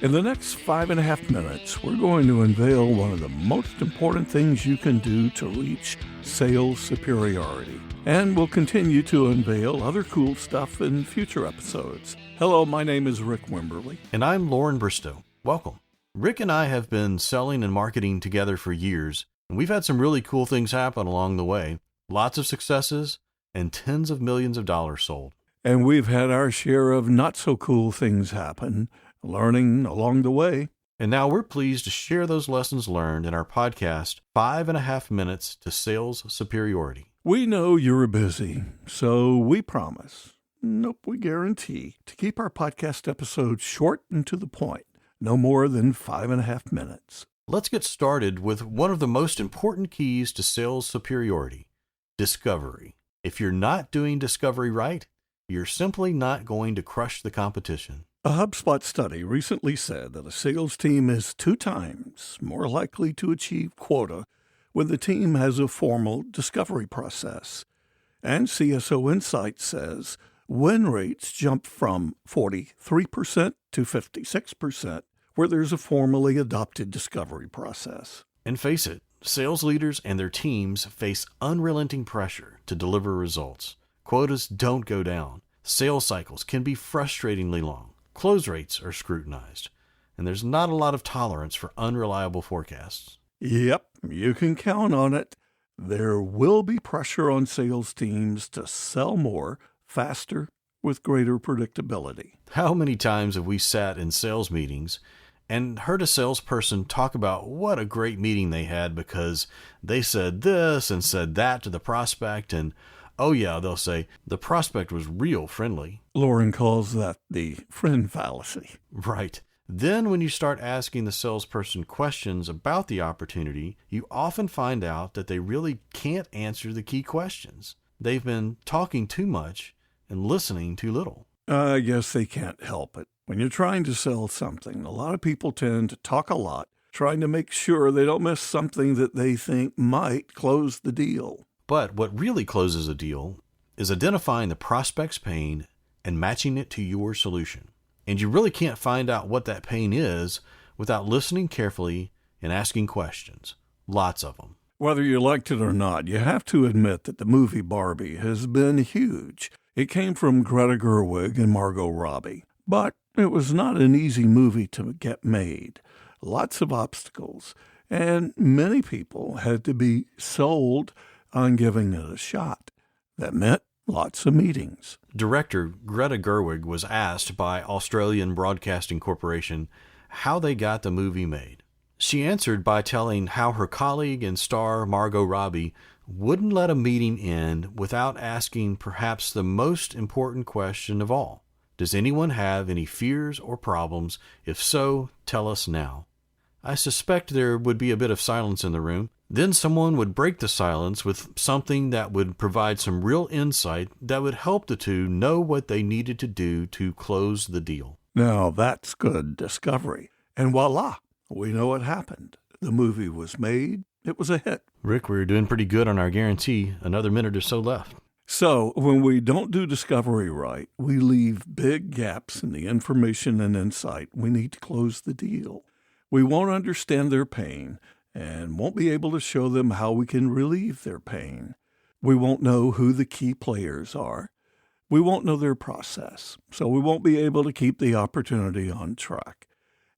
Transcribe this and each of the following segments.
In the next 5.5 minutes, we're going to unveil one of the most important things you can do to reach sales superiority. And we'll continue to unveil other cool stuff in future episodes. Hello, my name is Rick Wimberly. And I'm Lorin Bristow. Welcome. Rick and I have been selling and marketing together for years, and we've had some really cool things happen along the way. Lots of successes and tens of millions of dollars sold. And we've had our share of not-so-cool things happen, learning along the way. And now we're pleased to share those lessons learned in our podcast, 5.5 Minutes to Sales Superiority. We know you're busy, so we promise, we guarantee, to keep our podcast episodes short and to the point, no more than 5.5 minutes. Let's get started with one of the most important keys to sales superiority, discovery. If you're not doing discovery right, you're simply not going to crush the competition. A HubSpot study recently said that a sales team is 2 times more likely to achieve quota when the team has a formal discovery process. And CSO Insight says win rates jump from 43% to 56% where there's a formally adopted discovery process. And face it, sales leaders and their teams face unrelenting pressure to deliver results. Quotas don't go down. Sales cycles can be frustratingly long. Close rates are scrutinized, and there's not a lot of tolerance for unreliable forecasts. Yep, you can count on it. There will be pressure on sales teams to sell more, faster, with greater predictability. How many times have we sat in sales meetings and heard a salesperson talk about what a great meeting they had because they said this and said that to the prospect, and oh yeah, they'll say, the prospect was real friendly. Lorin calls that the friend fallacy. Right. Then when you start asking the salesperson questions about the opportunity, you often find out that they really can't answer the key questions. They've been talking too much and listening too little. I guess they can't help it. When you're trying to sell something, a lot of people tend to talk a lot, trying to make sure they don't miss something that they think might close the deal. But what really closes a deal is identifying the prospect's pain and matching it to your solution. And you really can't find out what that pain is without listening carefully and asking questions. Lots of them. Whether you liked it or not, you have to admit that the movie Barbie has been huge. It came from Greta Gerwig and Margot Robbie. But it was not an easy movie to get made. Lots of obstacles. And many people had to be sold on giving it a shot. That meant lots of meetings. Director Greta Gerwig was asked by Australian Broadcasting Corporation how they got the movie made. She answered by telling how her colleague and star Margot Robbie wouldn't let a meeting end without asking perhaps the most important question of all. Does anyone have any fears or problems? If so, tell us now. I suspect there would be a bit of silence in the room. Then someone would break the silence with something that would provide some real insight that would help the two know what they needed to do to close the deal. Now that's good discovery. And voila, we know what happened. The movie was made. It was a hit. Rick, we're doing pretty good on our guarantee. Another minute or so left. So when we don't do discovery right, we leave big gaps in the information and insight we need to close the deal. We won't understand their pain and won't be able to show them how we can relieve their pain. We won't know who the key players are. We won't know their process, so we won't be able to keep the opportunity on track.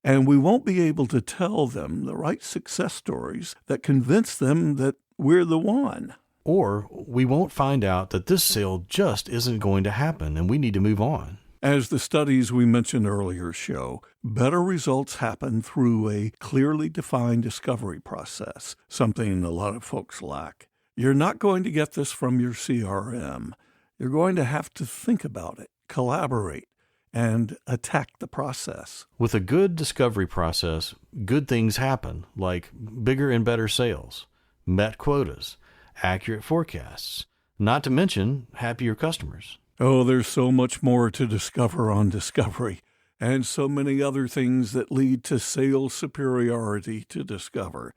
And we won't be able to tell them the right success stories that convince them that we're the one. Or we won't find out that this sale just isn't going to happen and we need to move on. As the studies we mentioned earlier show, better results happen through a clearly defined discovery process, something a lot of folks lack. You're not going to get this from your CRM. You're going to have to think about it, collaborate, and attack the process. With a good discovery process, good things happen, like bigger and better sales, met quotas, accurate forecasts, not to mention happier customers. Oh, there's so much more to discover on discovery, and so many other things that lead to sales superiority to discover.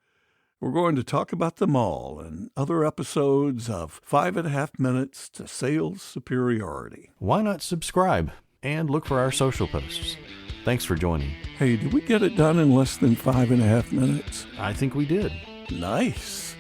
We're going to talk about them all in other episodes of 5.5 Minutes to Sales Superiority. Why not subscribe and look for our social posts? Thanks for joining. Hey, did we get it done in less than 5.5 minutes? I think we did. Nice.